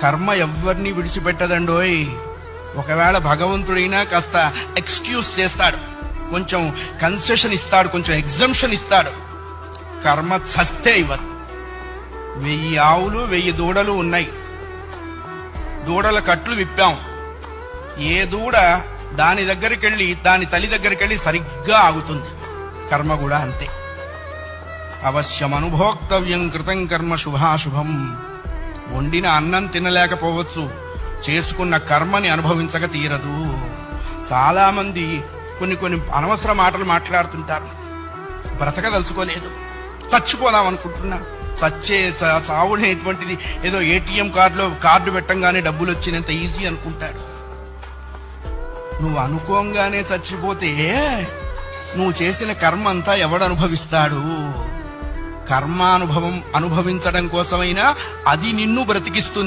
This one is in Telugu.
కర్మ ఎవ్వరిని విడిచిపెట్టదండోయ్. ఒకవేళ భగవంతుడైనా కాస్త ఎక్స్క్యూజ్ చేస్తాడు, కొంచెం కన్సెషన్ ఇస్తాడు, కొంచెం ఎగ్జంప్షన్ ఇస్తాడు. కర్మ చస్తే ఇవ్వదు. 1000 ఆవులు 1000 దూడలు ఉన్నాయి. దూడల కట్లు విప్పాం. ఏ దూడ దాని దగ్గరికి వెళ్ళి దాని తల్లి దగ్గరికి వెళ్ళి సరిగ్గా ఆగుతుంది. కర్మ కూడా అంతే. అవశ్యం అనుభోక్తవ్యం కృతం కర్మ శుభాశుభం. వండిన అన్నం తినలేకపోవచ్చు, చేసుకున్న కర్మని అనుభవించక తీరదు. చాలా మంది కొన్ని అనవసర మాటలు మాట్లాడుతుంటారు. బ్రతకదలుచుకోలేదు, చచ్చిపోదాం అనుకుంటున్నా. చావునేటువంటిది ఏదో ఏటీఎం కార్డు పెట్టంగానే డబ్బులు వచ్చినంత ఈజీ అనుకుంటాడు. నువ్వు అనుకోంగానే చచ్చిపోతే నువ్వు చేసిన కర్మ అంతా ఎవడు అనుభవిస్తాడు? కర్మానుభవం అనుభవించడం కోసమైనా అది నిన్ను బ్రతికిస్తుంది.